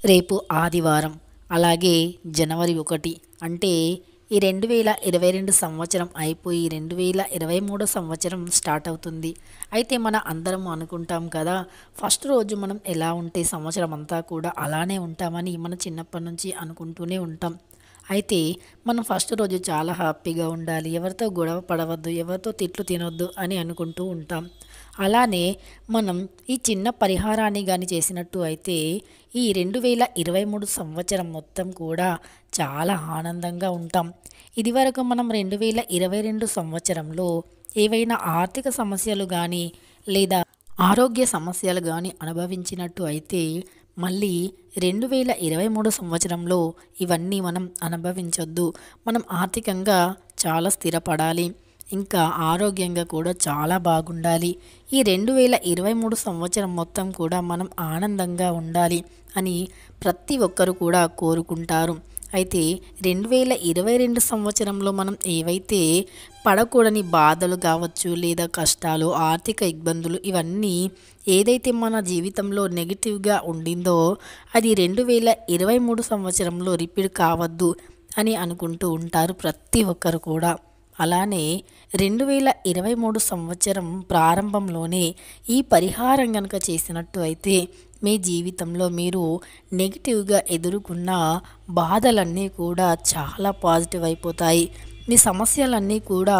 రేపు ఆదివారం. అలాగే జనవరి 1 అంటే ఈ 2022 సంవత్సరం అయిపోయి 2023 సంవత్సరం స్టార్ట్ అవుతుంది. అయితే మన అందరం అనుకుంటాం కదా, ఫస్ట్ రోజు మనం ఎలా ఉంటే సంవత్సరం అంతా కూడా అలానే ఉంటామని మన చిన్నప్పటి నుంచి అనుకుంటూనే ఉంటాం. అయితే మనం ఫస్ట్ రోజు చాలా హ్యాపీగా ఉండాలి, ఎవరితో గొడవ పడవద్దు, ఎవరితో తిట్లు తినొద్దు అని అనుకుంటూ ఉంటాం. అలానే మనం ఈ చిన్న పరిహారాన్ని కానీ చేసినట్టు అయితే ఈ 2023 సంవత్సరం మొత్తం కూడా చాలా ఆనందంగా ఉంటాం. ఇదివరకు మనం 2022 సంవత్సరంలో ఏవైనా ఆర్థిక సమస్యలు కానీ లేదా ఆరోగ్య సమస్యలు కానీ అనుభవించినట్టు అయితే మళ్ళీ 2023 సంవత్సరంలో ఇవన్నీ మనం అనుభవించొద్దు. మనం ఆర్థికంగా చాలా స్థిరపడాలి, ఇంకా ఆరోగ్యంగా కూడా చాలా బాగుండాలి. ఈ 2023 సంవత్సరం మొత్తం కూడా మనం ఆనందంగా ఉండాలి అని ప్రతి ఒక్కరు కూడా కోరుకుంటారు. అయితే 2022 సంవత్సరంలో మనం ఏవైతే పడకూడని బాధలు కావచ్చు, లేదా కష్టాలు, ఆర్థిక ఇబ్బందులు, ఇవన్నీ ఏదైతే మన జీవితంలో నెగిటివ్గా ఉండిందో అది 2023 సంవత్సరంలో రిపీట్ కావద్దు అని అనుకుంటూ ఉంటారు ప్రతి ఒక్కరు కూడా. అలానే 2023 సంవత్సరం ప్రారంభంలోనే ఈ పరిహారం కనుక చేసినట్టు అయితే మీ జీవితంలో మీరు నెగిటివ్గా ఎదుర్కొన్న బాధలన్నీ కూడా చాలా పాజిటివ్ అయిపోతాయి. మీ సమస్యలన్నీ కూడా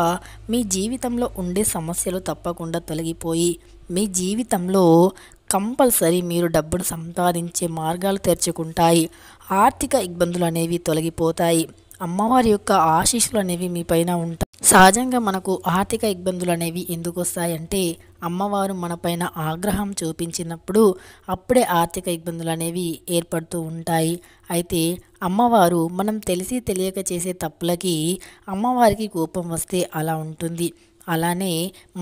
మీ జీవితంలో ఉండే సమస్యలు తప్పకుండా తొలగిపోయి మీ జీవితంలో కంపల్సరీ మీరు డబ్బును సంపాదించే మార్గాలు తెరుచుకుంటాయి. ఆర్థిక ఇబ్బందులు అనేవి తొలగిపోతాయి. అమ్మవారి యొక్క ఆశీస్సులు అనేవి మీ పైన ఉంటాయి. సహజంగా మనకు ఆర్థిక ఇబ్బందులు అనేవి ఎందుకు వస్తాయంటే అమ్మవారు మన పైన ఆగ్రహం చూపించినప్పుడు అప్పుడే ఆర్థిక ఇబ్బందులు అనేవి ఏర్పడుతూ ఉంటాయి. అయితే అమ్మవారు మనం తెలిసి తెలియక చేసే తప్పులకి అమ్మవారికి కోపం వస్తే అలా ఉంటుంది. అలానే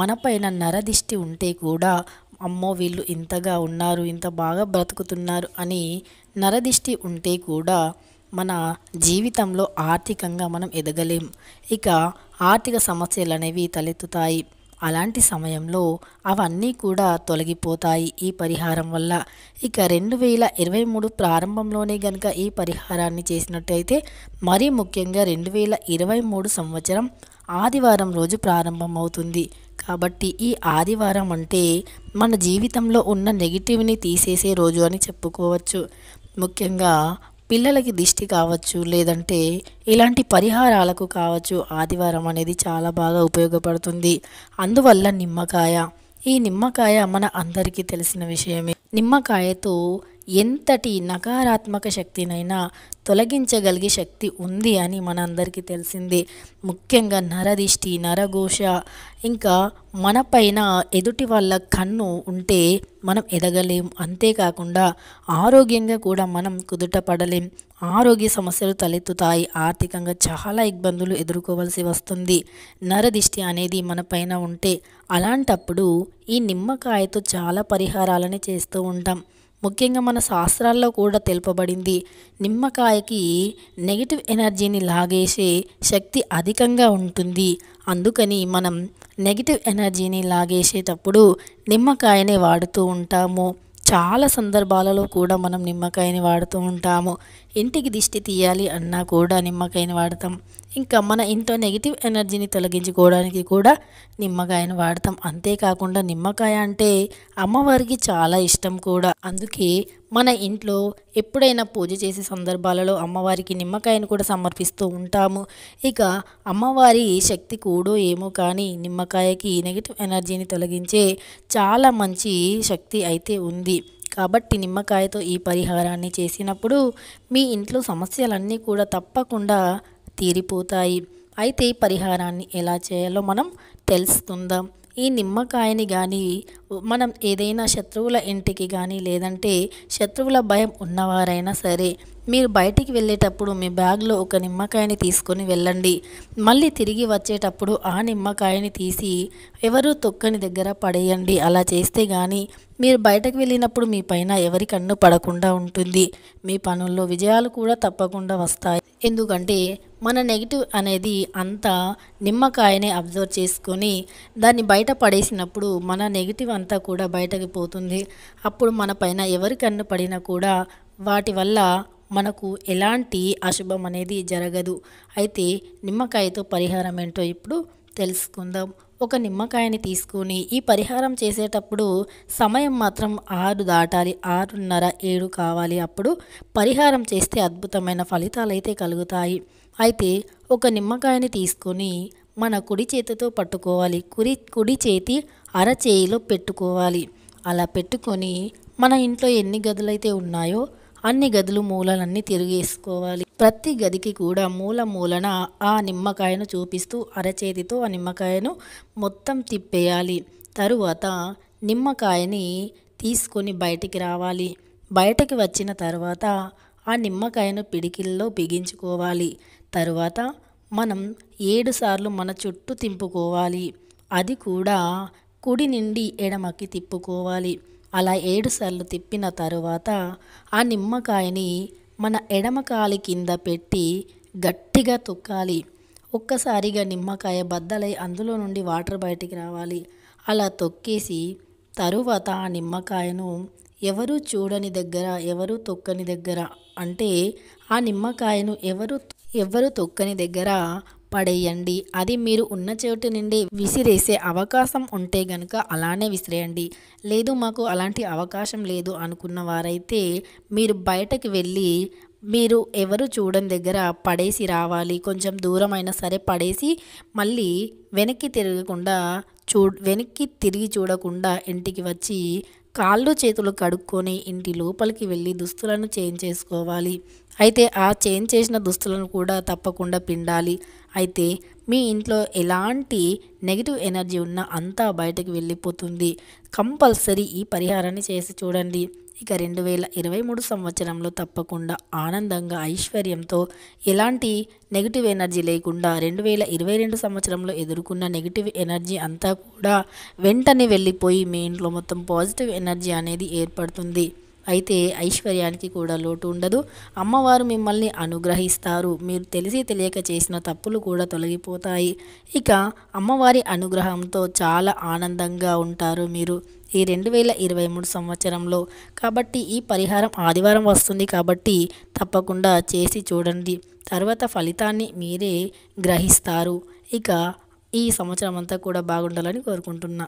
మన పైన నరదిష్టి ఉంటే కూడా అమ్మో వీళ్ళు ఇంతగా ఉన్నారు, ఇంత బాగా బ్రతుకుతున్నారు అని నరదిష్టి ఉంటే కూడా మన జీవితంలో ఆర్థికంగా మనం ఎదగలేం. ఇక ఆర్థిక సమస్యలు అనేవి తలెత్తుతాయి. అలాంటి సమయంలో అవన్నీ కూడా తొలగిపోతాయి ఈ పరిహారం వల్ల. ఇక 2023 ప్రారంభంలోనే కనుక ఈ పరిహారాన్ని చేసినట్టయితే మరీ ముఖ్యంగా 2023 సంవత్సరం ఆదివారం రోజు ప్రారంభమవుతుంది. కాబట్టి ఈ ఆదివారం అంటే మన జీవితంలో ఉన్న నెగిటివ్ని తీసేసే రోజు అని చెప్పుకోవచ్చు. ముఖ్యంగా పిల్లలకి దిష్టి కావచ్చు, లేదంటే ఇలాంటి పరిహారాలకు కావచ్చు ఆదివారం అనేది చాలా బాగా ఉపయోగపడుతుంది. అందువల్ల ఈ నిమ్మకాయ మన అందరికీ తెలిసిన విషయమే. నిమ్మకాయతో ఎంతటి నకారాత్మక శక్తినైనా తొలగించగలిగే శక్తి ఉంది అని మన అందరికీ తెలిసిందే. ముఖ్యంగా నరదిష్టి, నరఘోష, ఇంకా మన పైన ఎదుటి వాళ్ళ కన్ను ఉంటే మనం ఎదగలేం. అంతేకాకుండా ఆరోగ్యంగా కూడా మనం కుదుట పడలేం. ఆరోగ్య సమస్యలు తలెత్తుతాయి. ఆర్థికంగా చాలా ఇబ్బందులు ఎదుర్కోవాల్సి వస్తుంది నరదిష్టి అనేది మన పైన ఉంటే. అలాంటప్పుడు ఈ నిమ్మకాయతో చాలా పరిహారాలని చేస్తూ ఉంటాం. ముఖ్యంగా మన శాస్త్రాల్లో కూడా తెలుపబడింది, నిమ్మకాయకి నెగిటివ్ ఎనర్జీని లాగేసే శక్తి అధికంగా ఉంటుంది. అందుకని మనం నెగిటివ్ ఎనర్జీని లాగేసేటప్పుడు నిమ్మకాయనే వాడుతూ ఉంటాము. చాలా సందర్భాలలో కూడా మనం నిమ్మకాయని వాడుతూ ఉంటాము. ఇంటికి దిష్టి తీయాలి అన్నా కూడా నిమ్మకాయని వాడతాం. ఇంకా మన ఇంట్లో నెగిటివ్ ఎనర్జీని తొలగించుకోవడానికి కూడా నిమ్మకాయను వాడతాం. అంతేకాకుండా నిమ్మకాయ అంటే అమ్మవారికి చాలా ఇష్టం కూడా. అందుకే మన ఇంట్లో ఎప్పుడైనా పూజ చేసే సందర్భాలలో అమ్మవారికి నిమ్మకాయను కూడా సమర్పిస్తూ ఉంటాము. ఇక అమ్మవారి శక్తి కూడో ఏమో కానీ నిమ్మకాయకి నెగిటివ్ ఎనర్జీని తొలగించే చాలా మంచి శక్తి అయితే ఉంది. కాబట్టి నిమ్మకాయతో ఈ పరిహారాన్ని చేసినప్పుడు మీ ఇంట్లో సమస్యలన్నీ కూడా తప్పకుండా తీరిపోతాయి. అయితే ఈ పరిహారాన్ని ఎలా చేయాలో మనం తెలుసుకుందాం. ఈ నిమ్మకాయని కానీ మనం ఏదైనా శత్రువుల ఇంటికి కానీ, లేదంటే శత్రువుల భయం ఉన్నవారైనా సరే మీరు బయటికి వెళ్ళేటప్పుడు మీ బ్యాగ్లో ఒక నిమ్మకాయని తీసుకొని వెళ్ళండి. మళ్ళీ తిరిగి వచ్చేటప్పుడు ఆ నిమ్మకాయని తీసి ఎవరు తొక్కని దగ్గర పడేయండి. అలా చేస్తే కానీ మీరు బయటకు వెళ్ళినప్పుడు మీ పైన ఎవరి కన్ను పడకుండా ఉంటుంది. మీ పనుల్లో విజయాలు కూడా తప్పకుండా వస్తాయి. ఎందుకంటే మన నెగిటివ్ అనేది అంతా నిమ్మకాయనే అబ్జర్వ్ చేసుకొని దాన్ని బయట పడేసినప్పుడు మన నెగిటివ్ అంతా కూడా బయటకు పోతుంది. అప్పుడు మన పైన ఎవరి కన్ను పడినా కూడా వాటి వల్ల మనకు ఎలాంటి అశుభం అనేది జరగదు. అయితే నిమ్మకాయతో పరిహారం ఏంటో ఇప్పుడు తెలుసుకుందాం. ఒక నిమ్మకాయని తీసుకొని ఈ పరిహారం చేసేటప్పుడు సమయం మాత్రం 6 దాటాలి, 6:30, 7 కావాలి. అప్పుడు పరిహారం చేస్తే అద్భుతమైన ఫలితాలు అయితే కలుగుతాయి. అయితే ఒక నిమ్మకాయని తీసుకొని మన కుడి చేతితో పట్టుకోవాలి. కుడి చేతి అరచేయిలో పెట్టుకోవాలి. అలా పెట్టుకొని మన ఇంట్లో ఎన్ని గదులైతే ఉన్నాయో అన్ని గదులు మూలలన్నీ తిరిగేసుకోవాలి. ప్రతి గదికి కూడా మూలన ఆ నిమ్మకాయను చూపిస్తూ అరచేతితో ఆ నిమ్మకాయను మొత్తం తిప్పేయాలి. తరువాత నిమ్మకాయని తీసుకొని బయటికి రావాలి. బయటకి వచ్చిన తర్వాత ఆ నిమ్మకాయను పిడికిల్లో బిగించుకోవాలి. తరువాత మనం 7 సార్లు మన చుట్టూ తింపుకోవాలి. అది కూడా కుడి నుండి ఎడమకి తిప్పుకోవాలి. అలా 7 సార్లు తిప్పిన తరువాత ఆ నిమ్మకాయని మన ఎడమ కాలి కింద పెట్టి గట్టిగా తొక్కాలి. ఒక్కసారిగా నిమ్మకాయ బద్దలై అందులో నుండి వాటర్ బయటికి రావాలి. అలా తొక్కేసి తరువాత ఆ నిమ్మకాయను ఎవరు చూడని దగ్గర, ఎవరు తొక్కని దగ్గర, అంటే ఆ నిమ్మకాయను ఎవరు తొక్కని దగ్గర పడేయండి. అది మీరు ఉన్న చోటు నుండి విసిరేసే అవకాశం ఉంటే గనుక అలానే విసిరేయండి. లేదు మాకు అలాంటి అవకాశం లేదు అనుకున్న వారైతే మీరు బయటకు వెళ్ళి మీరు ఎవరు చూడని దగ్గర పడేసి రావాలి. కొంచెం దూరం అయినా సరే పడేసి మళ్ళీ వెనక్కి తిరిగి చూడకుండా ఇంటికి వచ్చి కాళ్ళు చేతులు కడుక్కొని ఇంటి లోపలికి వెళ్ళి దుస్తులను చేంజ్ చేసుకోవాలి. అయితే ఆ చేంజ్ చేసిన దుస్తులను కూడా తప్పకుండా పిండాలి. అయితే మీ ఇంట్లో ఎలాంటి నెగిటివ్ ఎనర్జీ ఉన్నా అంతా బయటకు వెళ్ళిపోతుంది. కంపల్సరీ ఈ పరిహారాన్ని చేసి చూడండి. ఇక 2023 సంవత్సరంలో తప్పకుండా ఆనందంగా, ఐశ్వర్యంతో, ఎలాంటి నెగిటివ్ ఎనర్జీ లేకుండా 2022 సంవత్సరంలో ఎదుర్కొన్న నెగిటివ్ ఎనర్జీ అంతా కూడా వెంటనే వెళ్ళిపోయి మీ ఇంట్లో మొత్తం పాజిటివ్ ఎనర్జీ అనేది ఏర్పడుతుంది. అయితే ఐశ్వర్యానికి కూడా లోటు ఉండదు. అమ్మవారు మిమ్మల్ని అనుగ్రహిస్తారు. మీరు తెలిసి తెలియక చేసిన తప్పులు కూడా తొలగిపోతాయి. ఇక అమ్మవారి అనుగ్రహంతో చాలా ఆనందంగా ఉంటారు మీరు ఈ 2023 సంవత్సరంలో. కాబట్టి ఈ పరిహారం ఆదివారం వస్తుంది కాబట్టి తప్పకుండా చేసి చూడండి. తర్వాత ఫలితాన్ని మీరే గ్రహిస్తారు. ఇక ఈ సంవత్సరం అంతా కూడా బాగుండాలని కోరుకుంటున్నా.